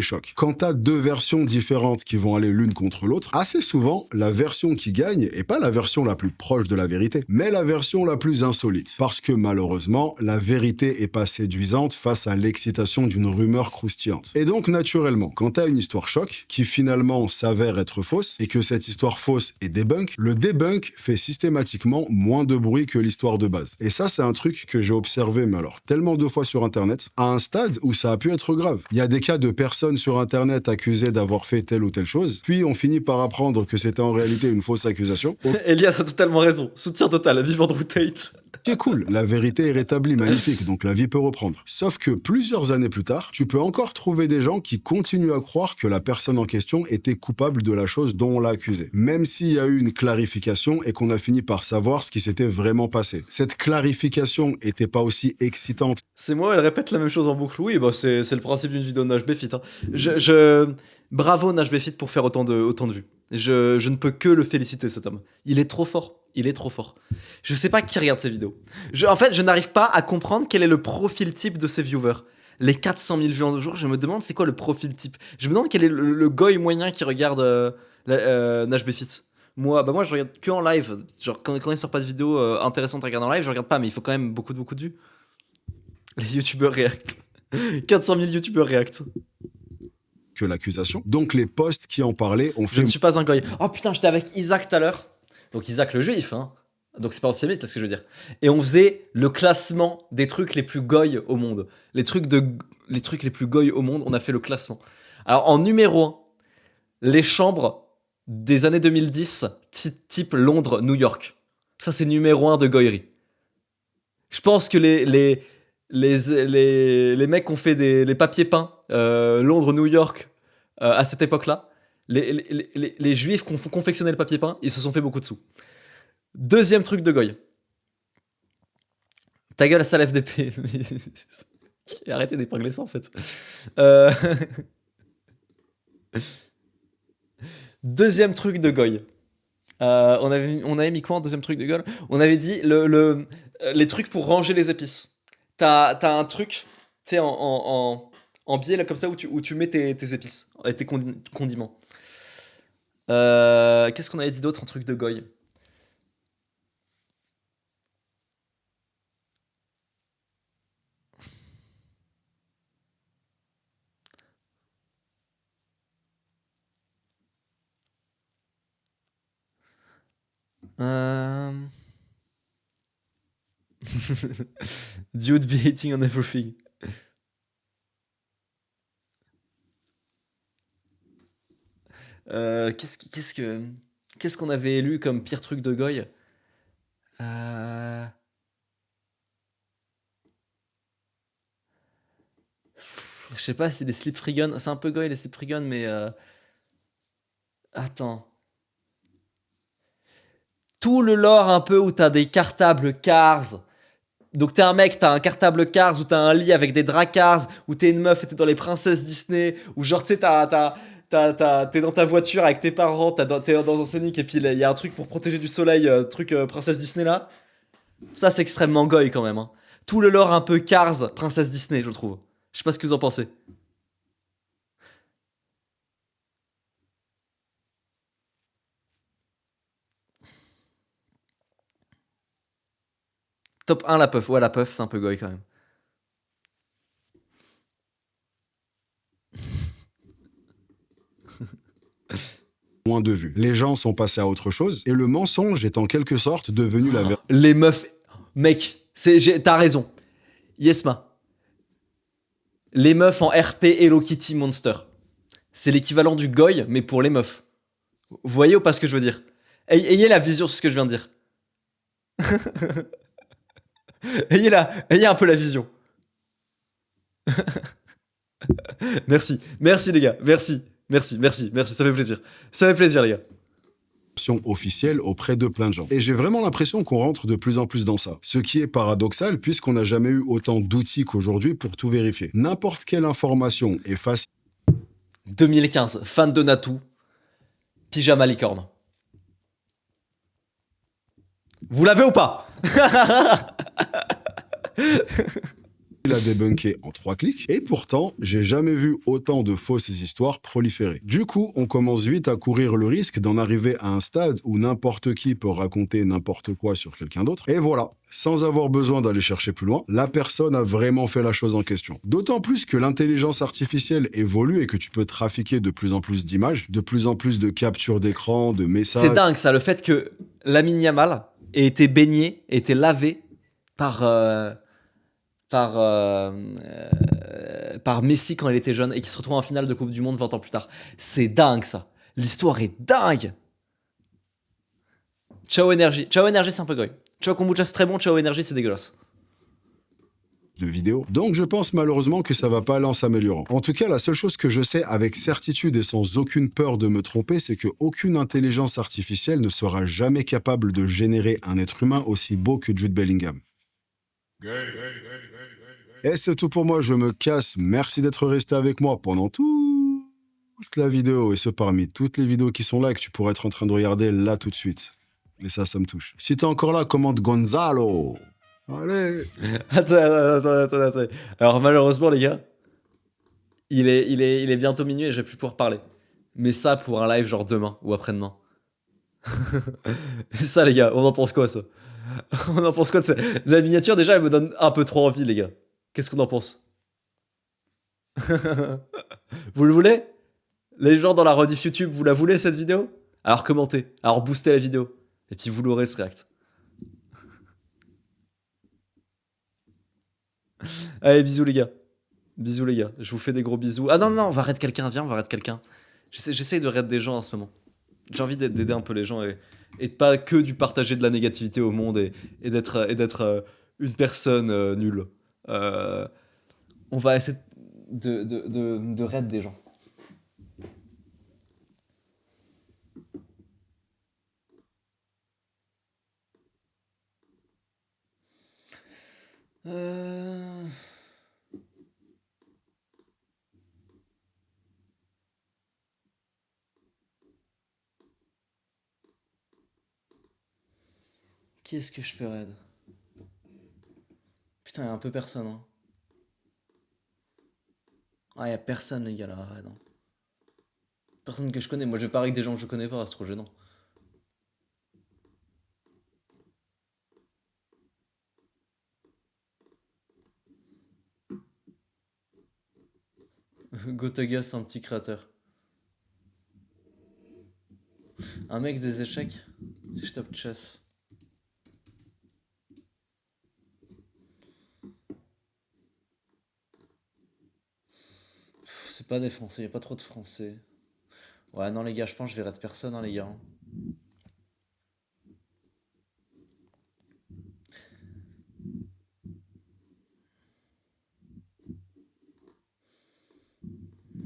Choc. Quand t'as deux versions différentes qui vont aller l'une contre l'autre, assez souvent, la version qui gagne est pas la version la plus proche de la vérité, mais la version la plus insolite. Parce que malheureusement, la vérité est pas séduisante face à l'excitation d'une rumeur croustillante. Et donc, naturellement, quand t'as une histoire choc, qui finalement s'avère être fausse, et que cette histoire fausse est débunk, le débunk fait systématiquement moins de bruit que l'histoire de base. Et ça, c'est un truc que j'ai observé, mais alors, tellement de fois sur Internet, à un stade où ça a pu être grave. Il y a des cas de personnes sur Internet accusées d'avoir fait telle ou telle chose, puis on finit par apprendre que c'était en réalité une fausse accusation. Elias a totalement raison. Soutien total, vive Andrew Tate. C'est cool, la vérité est rétablie, magnifique, donc la vie peut reprendre. Sauf que plusieurs années plus tard, tu peux encore trouver des gens qui continuent à croire que la personne en question était coupable de la chose dont on l'a accusé, même s'il y a eu une clarification et qu'on a fini par savoir ce qui s'était vraiment passé. Cette clarification était pas aussi excitante. C'est moi, elle répète la même chose en boucle. Oui, bah c'est le principe d'une vidéo de Nash Befit. Hein. Bravo Nash Befit pour faire autant de vues. Je ne peux que le féliciter, cet homme. Il est trop fort. Il est trop fort. Je sais pas qui regarde ces vidéos. En fait, je n'arrive pas à comprendre quel est le profil type de ces viewers. Les 400 000 vues en jour, je me demande c'est quoi le profil type. Je me demande quel est le goy moyen qui regarde Nash Befit. Moi, je regarde que en live. Genre, quand il sort pas de vidéo intéressante à regarder en live, je regarde pas, mais il faut quand même beaucoup de vues. Les youtubeurs react. 400 000 youtubeurs react. Que l'accusation. Donc les posts qui en parlaient ont Je fait ne suis pas un goy. Oh putain, j'étais avec Isaac tout à l'heure. Donc Isaac le juif, hein. Donc c'est pas antisémite, c'est ce que je veux dire. Et on faisait le classement des trucs les plus goy au monde. Les trucs les plus goy au monde, on a fait le classement. Alors en numéro 1, les chambres des années 2010, type Londres, New York. Ça c'est numéro 1 de goyerie. Je pense que les mecs qui ont fait les papiers peints, Londres, New York, à cette époque-là, les juifs qui ont confectionné le papier peint, ils se sont fait beaucoup de sous. Deuxième truc de goy. Ta gueule, ça lève d'épée. Arrêtez d'épingler ça en fait. Deuxième truc de goy. On avait mis quoi en deuxième truc de goy? On avait dit les trucs pour ranger les épices. T'as un truc, tu sais, en biais là comme ça où tu mets tes épices et tes condiments. Qu'est-ce qu'on avait dit d'autre en truc de goy? Dude be hating on everything. Qu'est-ce qu'on avait lu comme pire truc de goy? Je sais pas si les slip free guns, c'est un peu goy les slip free guns, mais attends. Tout le lore un peu où t'as des cartables Cars. Donc t'es un mec, t'as un cartable Cars, ou t'as un lit avec des draps Cars, ou t'es une meuf et t'es dans les princesses Disney, ou genre tu sais t'es dans ta voiture avec tes parents, t'es dans un Scénic et puis il y a un truc pour protéger du soleil, princesse Disney là. Ça c'est extrêmement goy quand même. Hein. Tout le lore un peu Cars, princesse Disney je trouve. Je sais pas ce que vous en pensez. Top 1 la puff. Ouais, la puff, c'est un peu goy quand même. moins de vues. Les gens sont passés à autre chose et le mensonge est en quelque sorte devenu la vérité. Les meufs. Mec, t'as raison. Yesma. Les meufs en RP Hello Kitty Monster. C'est l'équivalent du goy, mais pour les meufs. Vous voyez ou pas ce que je veux dire? Ayez la vision sur ce que je viens de dire. Ayez un peu la vision. Merci les gars, merci, ça fait plaisir. Ça fait plaisir les gars. Officielle auprès de plein de gens. Et j'ai vraiment l'impression qu'on rentre de plus en plus dans ça. Ce qui est paradoxal puisqu'on n'a jamais eu autant d'outils qu'aujourd'hui pour tout vérifier. N'importe quelle information est facile. 2015, fan de Natou, pyjama licorne. Vous l'avez ou pas? À débunker en 3 clics, et pourtant, j'ai jamais vu autant de fausses histoires proliférer. Du coup, on commence vite à courir le risque d'en arriver à un stade où n'importe qui peut raconter n'importe quoi sur quelqu'un d'autre, et voilà, sans avoir besoin d'aller chercher plus loin, la personne a vraiment fait la chose en question. D'autant plus que l'intelligence artificielle évolue et que tu peux trafiquer de plus en plus d'images, de plus en plus de captures d'écran, de messages... C'est dingue ça, le fait que Lamine Yamal ait été baigné, ait été lavé par Messi quand il était jeune et qui se retrouve en finale de Coupe du Monde 20 ans plus tard. C'est dingue ça. L'histoire est dingue. Ciao Energy. Ciao Energy c'est un peu goy. Ciao Kombucha c'est très bon, Ciao Energy c'est dégueulasse. De vidéos. Donc je pense malheureusement que ça va pas aller en s'améliorant. En tout cas, la seule chose que je sais avec certitude et sans aucune peur de me tromper, c'est que aucune intelligence artificielle ne sera jamais capable de générer un être humain aussi beau que Jude Bellingham. Et c'est tout pour moi, je me casse. Merci d'être resté avec moi pendant toute la vidéo, et ce parmi toutes les vidéos qui sont là et que tu pourrais être en train de regarder là tout de suite. Et ça me touche. Si t'es encore là, commente Gonzalo. Allez. Attends. Alors malheureusement les gars, il est bientôt minuit et je vais plus pouvoir parler. Mais ça pour un live genre demain ou après-demain. Ça les gars, on en pense quoi ça? On en pense quoi de ça? La miniature déjà elle me donne un peu trop envie les gars. Qu'est-ce qu'on en pense? Vous le voulez? Les gens dans la rediff YouTube, vous la voulez cette vidéo? Alors commentez, alors boostez la vidéo. Et puis vous l'aurez ce react. Allez, bisous les gars. Bisous les gars. Je vous fais des gros bisous. Ah non, on va raid quelqu'un. Viens, on va raid quelqu'un. J'essaye de raid des gens en ce moment. J'ai envie d'aider un peu les gens et de pas que du partager de la négativité au monde et d'être une personne nulle. On va essayer de raid des gens. Qui est-ce que je peux raid? Putain, y'a un peu personne. Hein. Ah, y'a personne, les gars, là. Raid, hein. Personne que je connais. Moi, je vais pas avec des gens que je connais pas, c'est trop gênant. Gotaga, c'est un petit créateur. Un mec des échecs? Si je tape chess. C'est pas des français, y'a pas trop de français. Ouais, non, les gars, je pense que je vais raid personne, hein, les gars.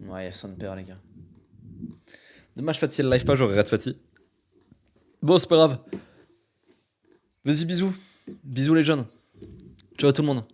Ouais, y'a son père, les gars. Dommage, Fatih, elle live pas, j'aurais raid Fatih. Bon, c'est pas grave. Vas-y, bisous. Bisous, les jeunes. Ciao à tout le monde.